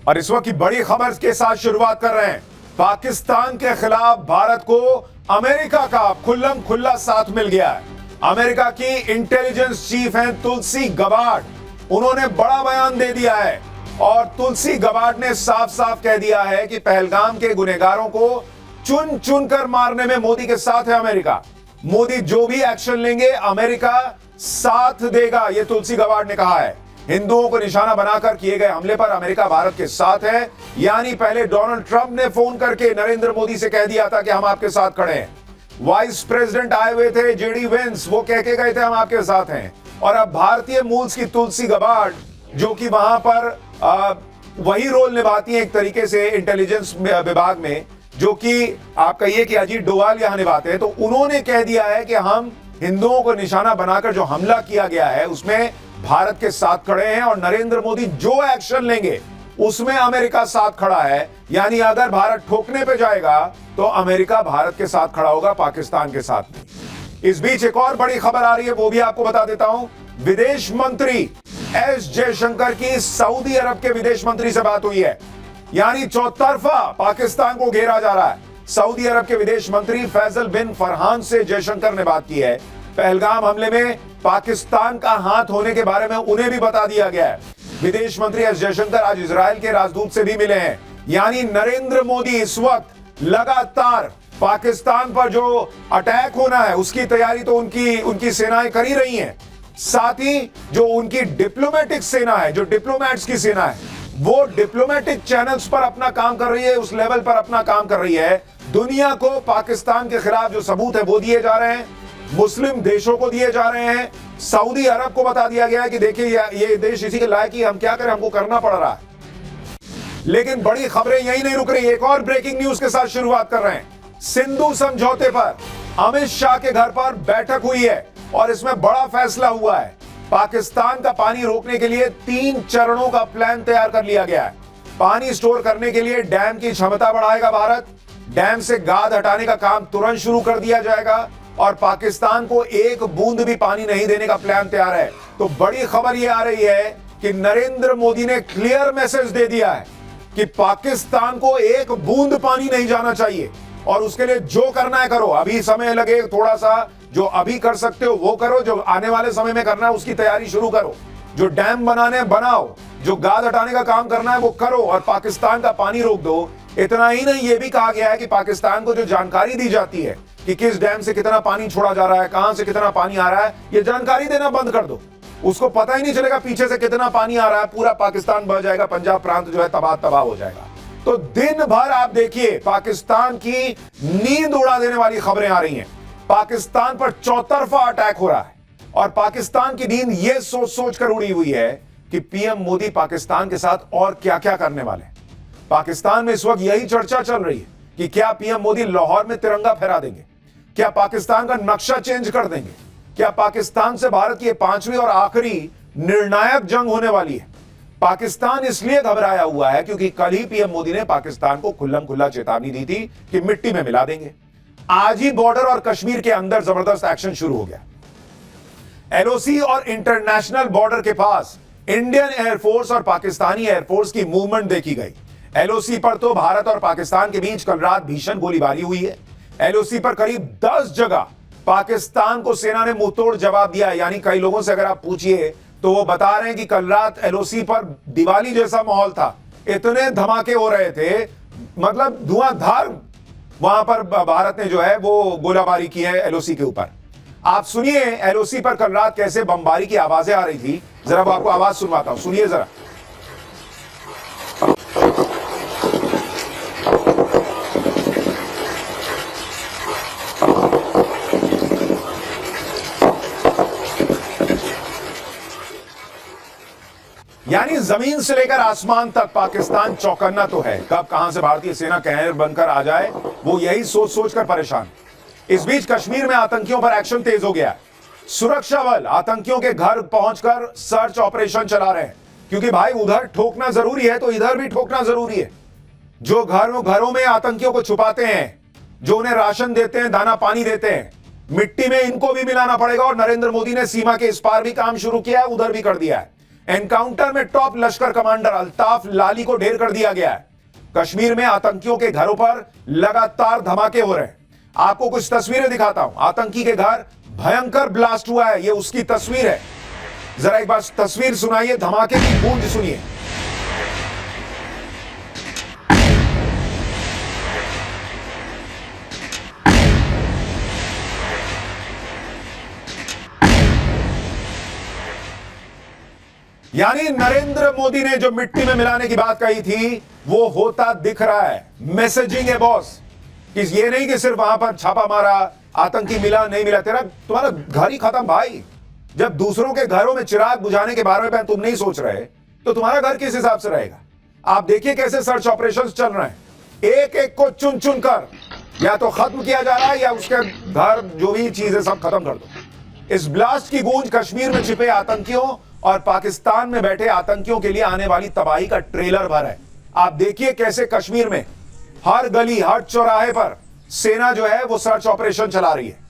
और इस वक्त की बड़ी खबर के साथ शुरुआत कर रहे हैं। पाकिस्तान के खिलाफ भारत को अमेरिका का खुल्लम खुल्ला साथ मिल गया है। अमेरिका की इंटेलिजेंस चीफ हैं तुलसी गबार्ड, उन्होंने बड़ा बयान दे दिया है और तुलसी गबार्ड ने साफ साफ कह दिया है कि पहलगाम के गुनहगारों को चुन चुन कर मारने में मोदी के साथ है अमेरिका। मोदी जो भी एक्शन लेंगे अमेरिका साथ देगा, यह तुलसी गबार्ड ने कहा है। हिंदुओं को निशाना बनाकर किए गए हमले पर अमेरिका भारत के साथ है। यानी पहले डोनाल्ड ट्रंप ने फोन करके नरेंद्र मोदी से कह दिया था कि हम आपके साथ खड़े हैं। वाइस प्रेसिडेंट आए हुए थे जेडी वेंस, वो कह के गए थे हम आपके साथ हैं। और अब भारतीय मूल्स की तुलसी गबार्ड, जो कि वहां पर वही रोल निभाती है एक तरीके से इंटेलिजेंस विभाग में, जो कि आप कहिए कि अजीत डोवाल यहां निभाते हैं, तो उन्होंने कह दिया है कि हम हिंदुओं को निशाना बनाकर जो हमला किया गया है उसमें भारत के साथ खड़े हैं और नरेंद्र मोदी जो एक्शन लेंगे उसमें अमेरिका साथ खड़ा है। यानी अगर भारत ठोकने पे जाएगा तो अमेरिका भारत के साथ खड़ा होगा, पाकिस्तान के साथ नहीं। इस बीच एक और बड़ी खबर आ रही है, वो भी आपको बता देता हूं। विदेश मंत्री एस जयशंकर की सऊदी अरब के विदेश मंत्री से बात हुई है। यानी चौतरफा पाकिस्तान को घेरा जा रहा है। सऊदी अरब के विदेश मंत्री फैसल बिन फरहान से जयशंकर ने बात की है। पहलगाम हमले में पाकिस्तान का हाथ होने के बारे में उन्हें भी बता दिया गया है। विदेश मंत्री एस जयशंकर आज इजराइल के राजदूत से भी मिले हैं। यानी नरेंद्र मोदी इस वक्त लगातार पाकिस्तान पर जो अटैक होना है उसकी तैयारी तो उनकी सेनाएं कर ही रही हैं। साथ ही जो उनकी डिप्लोमेटिक सेना है, जो डिप्लोमैट्स की सेना है, वो डिप्लोमेटिक चैनल्स पर अपना काम कर रही है, उस लेवल पर अपना काम कर रही है। दुनिया को पाकिस्तान के खिलाफ जो सबूत है वो दिए जा रहे हैं, मुस्लिम देशों को दिए जा रहे हैं। सऊदी अरब को बता दिया गया है कि देखिए ये देश इसी के लायक ही, हम क्या करें, हमको करना पड़ रहा है। लेकिन बड़ी खबरें यही नहीं रुक रही, एक और ब्रेकिंग न्यूज के साथ शुरुआत कर रहे हैं। सिंधु समझौते पर अमित शाह के घर पर बैठक हुई है और इसमें बड़ा फैसला हुआ है। पाकिस्तान का पानी रोकने के लिए 3 चरणों का प्लान तैयार कर लिया गया है। पानी स्टोर करने के लिए डैम की क्षमता बढ़ाएगा भारत, डैम से गाद हटाने का काम तुरंत शुरू कर दिया जाएगा और पाकिस्तान को एक बूंद भी पानी नहीं देने का प्लान तैयार है। तो बड़ी खबर यह आ रही है कि नरेंद्र मोदी ने क्लियर मैसेज दे दिया है कि पाकिस्तान को एक बूंद पानी नहीं जाना चाहिए और उसके लिए जो करना है करो। अभी समय लगे थोड़ा सा, जो अभी कर सकते हो वो करो, जो आने वाले समय में करना है उसकी तैयारी शुरू करो, जो डैम बनाने बनाओ, जो गाद हटाने का काम करना है वो करो और पाकिस्तान का पानी रोक दो। इतना ही नहीं, ये भी कहा गया है कि पाकिस्तान को जो जानकारी दी जाती है कि किस डैम से कितना पानी छोड़ा जा रहा है, कहां से कितना पानी आ रहा है, ये जानकारी देना बंद कर दो। उसको पता ही नहीं चलेगा पीछे से कितना पानी आ रहा है, पूरा पाकिस्तान बह जाएगा, पंजाब प्रांत जो है तबाह हो जाएगा। तो दिन भर आप देखिए पाकिस्तान की नींद उड़ा देने वाली खबरें आ रही हैं। पाकिस्तान पर चौतरफा अटैक हो रहा है और पाकिस्तान की नींद यह सोच सोच कर उड़ी हुई है कि पीएम मोदी पाकिस्तान के साथ और क्या क्या करने वाले हैं। पाकिस्तान में इस वक्त यही चर्चा चल रही है कि क्या पीएम मोदी लाहौर में तिरंगा फहरा देंगे, क्या पाकिस्तान का नक्शा चेंज कर देंगे, क्या पाकिस्तान से भारत की 5वीं और आखिरी निर्णायक जंग होने वाली है। पाकिस्तान इसलिए घबराया हुआ है क्योंकि कल ही पीएम मोदी ने पाकिस्तान को खुल्लम खुल्ला चेतावनी दी थी कि मिट्टी में मिला देंगे। आज ही बॉर्डर और कश्मीर के अंदर जबरदस्त एक्शन शुरू हो गया। एलओसी और इंटरनेशनल बॉर्डर के पास इंडियन एयरफोर्स और पाकिस्तानी एयरफोर्स की मूवमेंट देखी गई। एलओसी पर तो भारत और पाकिस्तान के बीच कल रात भीषण गोलीबारी हुई है। एलओसी पर करीब 10 जगह पाकिस्तान को सेना ने मुंहतोड़ जवाब दिया। यानी कई लोगों से अगर आप पूछिए तो वो बता रहे हैं कि कल रात एलओसी पर दिवाली जैसा माहौल था, इतने धमाके हो रहे थे, मतलब धुआंधार वहां पर भारत ने जो है वो गोलाबारी की है एलओसी के ऊपर। आप सुनिए एलओसी पर कल रात कैसे बमबारी की आवाजें आ रही थी, जरा वो आपको आवाज सुनवाता हूं, सुनिए जरा। यानी जमीन से लेकर आसमान तक पाकिस्तान चौकन्ना तो है, कब कहां से भारतीय सेना कहर बनकर आ जाए वो यही सोच सोच कर परेशान। इस बीच कश्मीर में आतंकियों पर एक्शन तेज हो गया। सुरक्षा बल आतंकियों के घर पहुंचकर सर्च ऑपरेशन चला रहे हैं क्योंकि भाई उधर ठोकना जरूरी है तो इधर भी ठोकना जरूरी है। जो घरों में आतंकियों को छुपाते हैं, जो उन्हें राशन देते हैं, दाना पानी देते हैं, मिट्टी में इनको भी मिलाना पड़ेगा और नरेंद्र मोदी ने सीमा के इस पार भी काम शुरू किया है, उधर भी कर दिया है। एनकाउंटर में टॉप लश्कर कमांडर अल्ताफ लाली को ढेर कर दिया गया है। कश्मीर में आतंकियों के घरों पर लगातार धमाके हो रहे हैं। आपको कुछ तस्वीरें दिखाता हूं। आतंकी के घर भयंकर ब्लास्ट हुआ है, ये उसकी तस्वीर है। जरा एक बार तस्वीर सुनाइए, धमाके की गूंज सुनिए। यानी नरेंद्र मोदी ने जो मिट्टी में मिलाने की बात कही थी वो होता दिख रहा है। मैसेजिंग है बॉस, कि ये नहीं कि सिर्फ वहां पर छापा मारा, आतंकी मिला नहीं मिला, तुम्हारा घर ही खत्म भाई। जब दूसरों के घरों में चिराग बुझाने के बारे में तुम नहीं सोच रहे तो तुम्हारा घर किस हिसाब से रहेगा। आप देखिए कैसे सर्च ऑपरेशंस चल रहे हैं, एक एक को चुन चुन कर या तो खत्म किया जा रहा है या उसके घर जो भी चीजें सब खत्म कर दो। इस ब्लास्ट की गूंज कश्मीर में छिपे आतंकियों और पाकिस्तान में बैठे आतंकियों के लिए आने वाली तबाही का ट्रेलर भर है। आप देखिए कैसे कश्मीर में हर गली हर चौराहे पर सेना जो है वो सर्च ऑपरेशन चला रही है।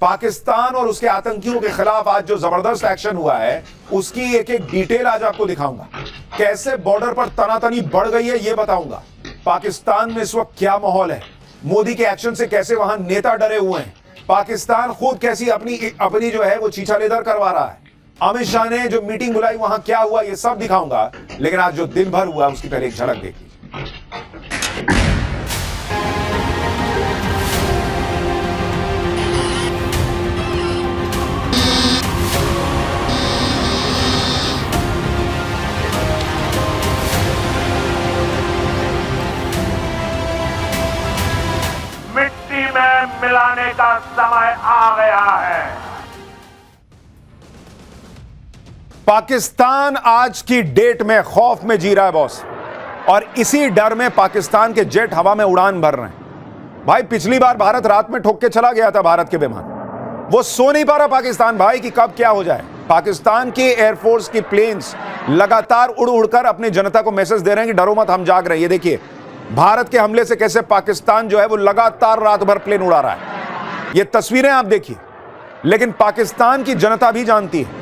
पाकिस्तान और उसके आतंकियों के खिलाफ आज जो जबरदस्त एक्शन हुआ है उसकी एक एक डिटेल आज आपको दिखाऊंगा। कैसे बॉर्डर पर तनातनी बढ़ गई है ये बताऊंगा। पाकिस्तान में इस वक्त क्या माहौल है, मोदी के एक्शन से कैसे वहां नेता डरे हुए हैं, पाकिस्तान खुद कैसी अपनी जो है वो चीछा लेदर करवा रहा है, अमित शाह ने जो मीटिंग बुलाई वहां क्या हुआ, ये सब दिखाऊंगा। लेकिन आज जो दिन भर हुआ उसकी पहले एक झलक देखिए। मिट्टी में मिलाने का समय आ गया है। पाकिस्तान आज की डेट में खौफ में जी रहा है बॉस, और इसी डर में पाकिस्तान के जेट हवा में उड़ान भर रहे हैं। भाई पिछली बार भारत रात में ठोक के चला गया था भारत के विमान, वो सो नहीं पा रहा पाकिस्तान भाई कि कब क्या हो जाए। पाकिस्तान की एयरफोर्स की प्लेन्स लगातार उड़ उड़कर अपनी जनता को मैसेज दे रहे हैं कि डरो मत, हम जाग रहे हैं। ये देखिए भारत के हमले से कैसे पाकिस्तान जो है वो लगातार रात भर प्लेन उड़ा रहा है। ये तस्वीरें आप देखिए। लेकिन पाकिस्तान की जनता भी जानती है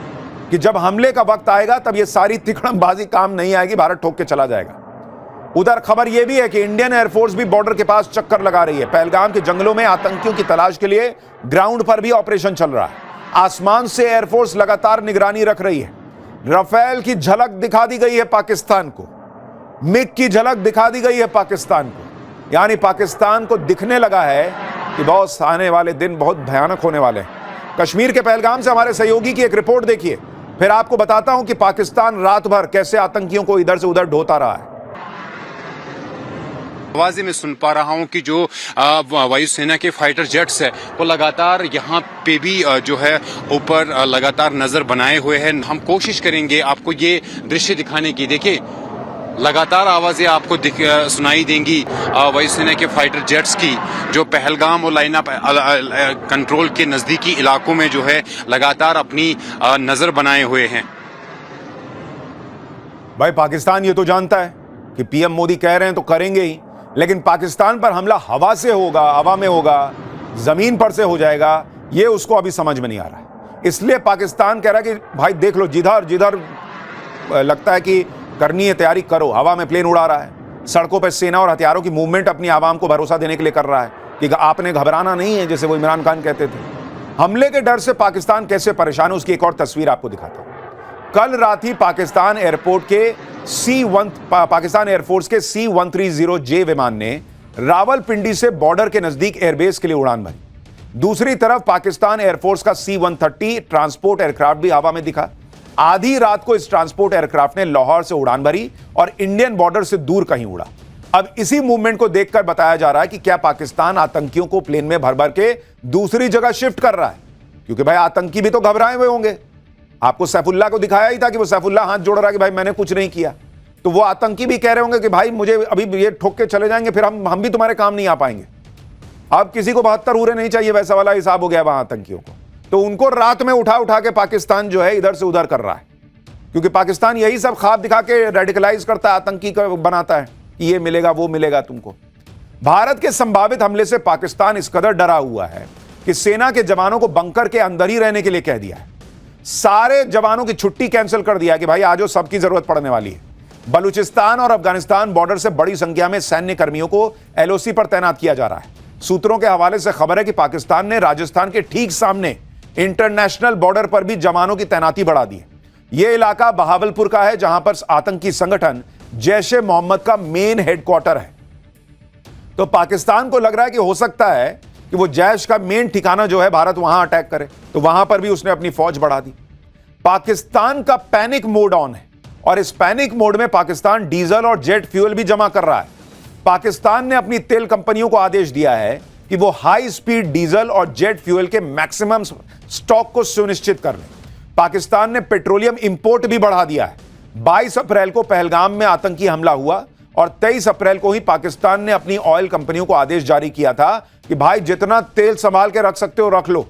कि जब हमले का वक्त आएगा तब ये सारी तिकड़मबाजी काम नहीं आएगी, भारत ठोक के चला जाएगा। उधर खबर यह भी है कि इंडियन एयरफोर्स भी बॉर्डर के पास चक्कर लगा रही है। पहलगाम के जंगलों में आतंकियों की तलाश के लिए ग्राउंड पर भी ऑपरेशन चल रहा है। आसमान से एयरफोर्स लगातार निगरानी रख रही है। राफेल की झलक दिखा दी गई है पाकिस्तान को, मिग की झलक दिखा दी गई है पाकिस्तान को। यानी पाकिस्तान को दिखने लगा है कि बॉस आने वाले दिन बहुत भयानक होने वाले हैं। कश्मीर के पहलगाम से हमारे सहयोगी की एक रिपोर्ट देखिए, फिर आपको बताता हूं कि पाकिस्तान रात भर कैसे आतंकियों को इधर से उधर ढोता रहा है। आवाज़ें मैं सुन पा रहा हूं कि जो वायुसेना के फाइटर जेट्स है वो लगातार यहाँ पे भी जो है ऊपर लगातार नजर बनाए हुए हैं। हम कोशिश करेंगे आपको ये दृश्य दिखाने की। देखिए लगातार आवाज़ें आपको सुनाई देंगी वायुसेना के फाइटर जेट्स की, जो पहलगाम और लाइना कंट्रोल के नज़दीकी इलाकों में जो है लगातार अपनी नज़र बनाए हुए हैं। भाई पाकिस्तान ये तो जानता है कि पीएम मोदी कह रहे हैं तो करेंगे ही, लेकिन पाकिस्तान पर हमला हवा से होगा, हवा में होगा, जमीन पर से हो जाएगा, ये उसको अभी समझ में नहीं आ रहा है। इसलिए पाकिस्तान कह रहा है कि भाई देख लो, जिधर जिधर लगता है कि करनी है तैयारी करो। हवा में प्लेन उड़ा रहा है, सड़कों पर सेना और हथियारों की मूवमेंट अपनी आवाम को भरोसा देने के लिए कर रहा है कि आपने घबराना नहीं है, जैसे वो इमरान खान कहते थे। हमले के डर से पाकिस्तान कैसे परेशान है उसकी एक और तस्वीर आपको दिखाता हूं। कल रात ही पाकिस्तान एयरपोर्ट के पाकिस्तान एयरफोर्स के C-130J विमान ने रावलपिंडी से बॉर्डर के नजदीक एयरबेस के लिए उड़ान भरी। दूसरी तरफ पाकिस्तान एयरफोर्स का C-130 ट्रांसपोर्ट एयरक्राफ्ट भी हवा में दिखा। आधी रात को इस ट्रांसपोर्ट एयरक्राफ्ट ने लाहौर से उड़ान भरी और इंडियन बॉर्डर से दूर कहीं उड़ा। अब इसी मूवमेंट को देखकर बताया जा रहा है कि क्या पाकिस्तान आतंकियों को प्लेन में भर भर के दूसरी जगह शिफ्ट कर रहा है, क्योंकि भाई आतंकी भी तो घबराए हुए होंगे। आपको सैफुल्लाह को दिखाया ही था कि वो सैफुल्लाह हाथ जोड़ रहा है कि भाई मैंने कुछ नहीं किया, तो वो आतंकी भी कह रहे होंगे कि भाई मुझे अभी ये ठोक के चले जाएंगे, फिर हम भी तुम्हारे काम नहीं आ पाएंगे। अब किसी को 72 उरे नहीं चाहिए, वैसा वाला हिसाब हो गया वहां आतंकियों को। तो उनको रात में उठा उठा के पाकिस्तान जो है इधर से उधर कर रहा है, क्योंकि पाकिस्तान यही सब ख्वाब दिखा के रेडिकलाइज करता है, आतंकी को बनाता है कि ये मिलेगा वो मिलेगा तुमको। भारत के संभावित हमले से पाकिस्तान इस कदर डरा हुआ है कि सेना के जवानों को बंकर के अंदर ही रहने के लिए कह दिया है। सारे जवानों की छुट्टी कैंसिल कर दिया कि भाई आज सबकी जरूरत पड़ने वाली है। बलूचिस्तान और अफगानिस्तान बॉर्डर से बड़ी संख्या में सैन्य कर्मियों को एलओसी पर तैनात किया जा रहा है। सूत्रों के हवाले से खबर है कि पाकिस्तान ने राजस्थान के ठीक सामने इंटरनेशनल बॉर्डर पर भी जवानों की तैनाती बढ़ा दी है। यह इलाका बहावलपुर का है, जहां पर आतंकी संगठन जैश ए मोहम्मद का मेन हेडक्वार्टर है। तो पाकिस्तान को लग रहा है कि हो सकता है कि वो जैश का मेन ठिकाना जो है भारत वहां अटैक करे, तो वहां पर भी उसने अपनी फौज बढ़ा दी। पाकिस्तान का पैनिक मोड ऑन है और इस पैनिक मोड में पाकिस्तान डीजल और जेट फ्यूल भी जमा कर रहा है। पाकिस्तान ने अपनी तेल कंपनियों को आदेश दिया है कि वो हाई स्पीड डीजल और जेट फ्यूल के मैक्सिमम स्टॉक को सुनिश्चित कर लें। पाकिस्तान ने पेट्रोलियम इंपोर्ट भी बढ़ा दिया है। 22 अप्रैल को पहलगाम में आतंकी हमला हुआ और 23 अप्रैल को ही पाकिस्तान ने अपनी ऑयल कंपनियों को आदेश जारी किया था कि भाई जितना तेल संभाल के रख सकते हो रख लो।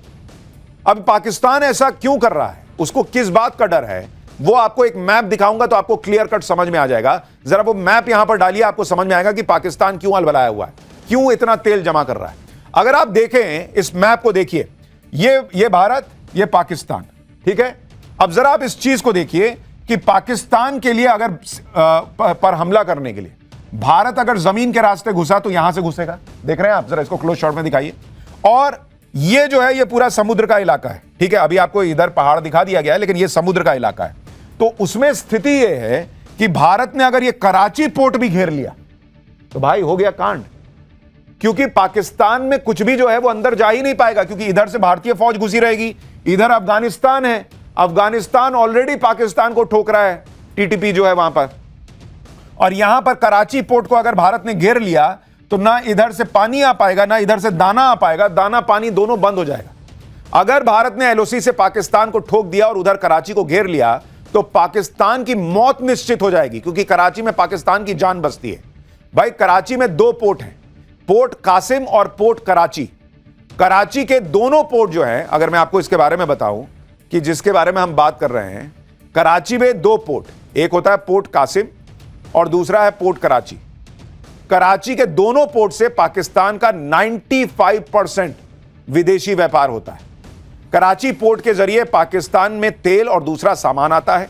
अब पाकिस्तान ऐसा क्यों कर रहा है, उसको किस बात का डर है, वो आपको एक मैप दिखाऊंगा तो आपको क्लियर कट समझ में आ जाएगा। जरा वो मैप यहां पर डालिए, आपको समझ में आएगा कि पाकिस्तान क्यों अलबलाया हुआ है, क्यों इतना तेल जमा कर रहा है। अगर आप देखें इस मैप को, देखिए ये भारत, ये पाकिस्तान, ठीक है। अब जरा आप इस चीज को देखिए कि पाकिस्तान के लिए अगर पर हमला करने के लिए भारत अगर जमीन के रास्ते घुसा तो यहां से घुसेगा। देख रहे हैं आप, जरा इसको क्लोज शॉट में दिखाइए। और ये जो है ये पूरा समुद्र का इलाका है, ठीक है। अभी आपको इधर पहाड़ दिखा दिया गया है, लेकिन ये समुद्र का इलाका है। तो उसमें स्थिति ये है कि भारत ने अगर ये कराची पोर्ट भी घेर लिया तो भाई हो गया कांड, क्योंकि पाकिस्तान में कुछ भी जो है वो अंदर जा ही नहीं पाएगा, क्योंकि इधर से भारतीय फौज घुसी रहेगी, इधर अफगानिस्तान है, अफगानिस्तान ऑलरेडी पाकिस्तान को ठोक रहा है, टीटीपी जो है वहां पर। और यहां पर कराची पोर्ट को अगर भारत ने घेर लिया तो ना इधर से पानी आ पाएगा, ना इधर से दाना आ पाएगा, दाना पानी दोनों बंद हो जाएगा। अगर भारत ने एलओसी से पाकिस्तान को ठोक दिया और उधर कराची को घेर लिया तो पाकिस्तान की मौत निश्चित हो जाएगी, क्योंकि कराची में पाकिस्तान की जान बसती है। भाई कराची में 2 पोर्ट हैं, पोर्ट कासिम और पोर्ट कराची। कराची के दोनों पोर्ट जो हैं, अगर मैं आपको इसके बारे में बताऊं कि जिसके बारे में हम बात कर रहे हैं, कराची में 2 पोर्ट, एक होता है पोर्ट कासिम और दूसरा है पोर्ट कराची। कराची के दोनों पोर्ट से पाकिस्तान का 95% विदेशी व्यापार होता है। कराची पोर्ट के जरिए पाकिस्तान में तेल और दूसरा सामान आता है।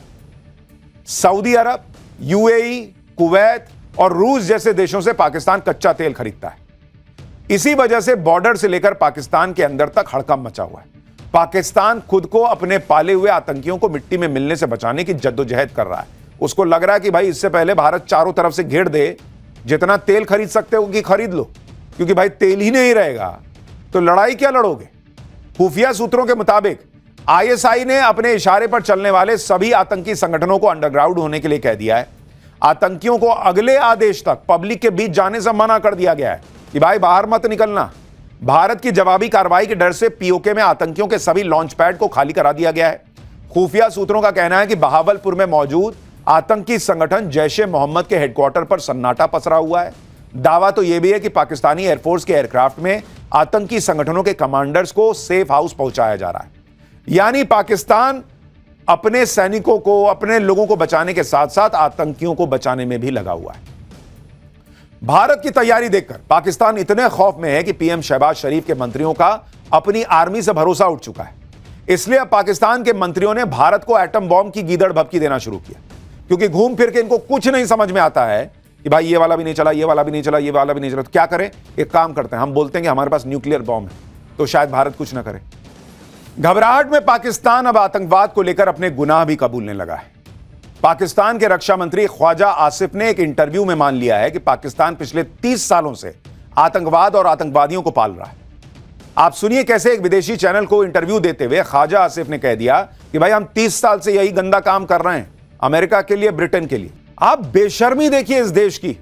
सऊदी अरब, यूएई, कुवैत और रूस जैसे देशों से पाकिस्तान कच्चा तेल खरीदता है। इसी वजह से बॉर्डर से लेकर पाकिस्तान के अंदर तक हड़कंप मचा हुआ है। पाकिस्तान खुद को अपने पाले हुए आतंकियों को मिट्टी में मिलने से बचाने की जद्दोजहद कर रहा है। उसको लग रहा है कि भाई इससे पहले भारत चारों तरफ से घेर दे, जितना तेल खरीद सकते हो कि खरीद लो, क्योंकि भाई तेल ही नहीं रहेगा तो लड़ाई क्या लड़ोगे। खुफिया सूत्रों के मुताबिक आईएसआई ने अपने इशारे पर चलने वाले सभी आतंकी संगठनों को अंडरग्राउंड होने के लिए कह दिया है। आतंकियों को अगले आदेश तक पब्लिक के बीच जाने से मना कर दिया गया है कि भाई बाहर मत निकलना। भारत की जवाबी कार्रवाई के डर से पीओके में आतंकियों के सभी लॉन्च पैड को खाली करा दिया गया है। खुफिया सूत्रों का कहना है कि बहावलपुर में मौजूद आतंकी संगठन जैश ए मोहम्मद के हेडक्वार्टर पर सन्नाटा पसरा हुआ है। दावा तो यह भी है कि पाकिस्तानी एयरफोर्स के एयरक्राफ्ट में आतंकी संगठनों के कमांडर्स को सेफ हाउस पहुंचाया जा रहा है। यानी पाकिस्तान अपने सैनिकों को, अपने लोगों को बचाने के साथ साथ आतंकियों को बचाने में भी लगा हुआ है। भारत की तैयारी देखकर पाकिस्तान इतने खौफ में है कि पीएम शहबाज शरीफ के मंत्रियों का अपनी आर्मी से भरोसा उठ चुका है। इसलिए अब पाकिस्तान के मंत्रियों ने भारत को एटम बॉम्ब की गीदड़ भभकी देना शुरू किया, क्योंकि घूम फिर के इनको कुछ नहीं समझ में आता है कि भाई ये वाला भी नहीं चला, ये वाला भी नहीं चला, ये वाला भी नहीं चला, तो क्या करें। एक काम करते हैं, हम बोलते हैं कि हमारे पास न्यूक्लियर बॉम्ब है, तो शायद भारत कुछ ना करे। घबराहट में पाकिस्तान अब आतंकवाद को लेकर अपने गुनाह भी कबूलने लगा है। पाकिस्तान के रक्षा मंत्री ख्वाजा आसिफ ने एक इंटरव्यू में मान लिया है कि पाकिस्तान पिछले 30 सालों से आतंकवाद और आतंकवादियों को पाल रहा है। आप सुनिए कैसे एक विदेशी चैनल को इंटरव्यू देते हुए ख्वाजा आसिफ ने कह दिया कि भाई हम 30 साल से यही गंदा काम कर रहे हैं, अमेरिका के लिए, ब्रिटेन के लिए। आप बेशर्मी देखिए इस देश की।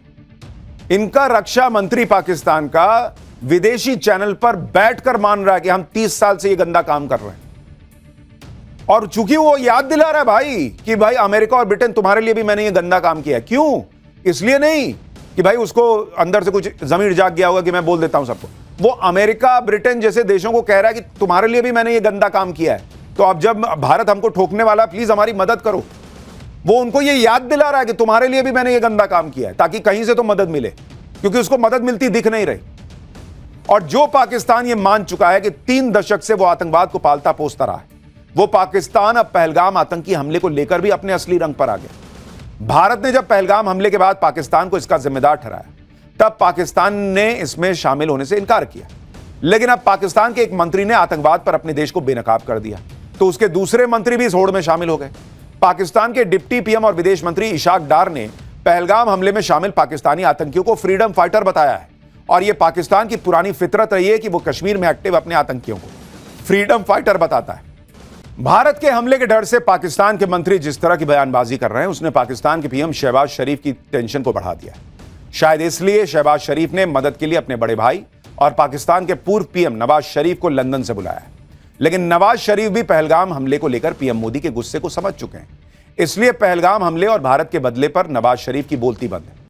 इनका रक्षा मंत्री पाकिस्तान का विदेशी चैनल पर बैठकर मान रहा है कि हम 30 साल से ये गंदा काम कर रहे हैं। और चूंकि वो याद दिला रहा है भाई कि भाई अमेरिका और ब्रिटेन तुम्हारे लिए भी मैंने ये गंदा काम किया। क्यों? इसलिए नहीं कि भाई उसको अंदर से कुछ जमीर जाग गया होगा कि मैं बोल देता हूं सबको। वो अमेरिका, ब्रिटेन जैसे देशों को कह रहा है कि तुम्हारे लिए भी मैंने ये गंदा काम किया है, तो अब जब भारत हमको ठोकने वाला, प्लीज हमारी मदद करो। वो उनको ये याद दिला रहा है कि तुम्हारे लिए भी मैंने ये गंदा काम किया है, ताकि कहीं से तो मदद मिले, क्योंकि उसको मदद मिलती दिख नहीं रही। और जो पाकिस्तान ये मान चुका है कि 3 दशक से वो आतंकवाद को पालता पोसता रहा है, वो पाकिस्तान अब पहलगाम आतंकी हमले को लेकर भी अपने असली रंग पर आ गया। भारत ने जब पहलगाम हमले के बाद पाकिस्तान को इसका जिम्मेदार ठहराया, तब पाकिस्तान ने इसमें शामिल होने से इनकार किया। लेकिन अब पाकिस्तान के एक मंत्री ने आतंकवाद पर अपने देश को बेनकाब कर दिया, तो उसके दूसरे मंत्री भी इस होड़ में शामिल हो गए। पाकिस्तान के डिप्टी पीएम और विदेश मंत्री इशाक डार ने पहलगाम हमले में शामिल पाकिस्तानी आतंकियों को फ्रीडम फाइटर बताया है। और यह पाकिस्तान की पुरानी फितरत रही है कि वो कश्मीर में एक्टिव अपने आतंकियों को फ्रीडम फाइटर बताता है। भारत के हमले के डर से पाकिस्तान के मंत्री जिस तरह की बयानबाजी कर रहे हैं, उसने पाकिस्तान के पीएम शहबाज शरीफ की टेंशन को बढ़ा दिया। शायद इसलिए शहबाज शरीफ ने मदद के लिए अपने बड़े भाई और पाकिस्तान के पूर्व पीएम नवाज शरीफ को लंदन से बुलाया। लेकिन नवाज शरीफ भी पहलगाम हमले को लेकर पीएम मोदी के गुस्से को समझ चुके हैं, इसलिए पहलगाम हमले और भारत के बदले पर नवाज शरीफ की बोलती बंद है।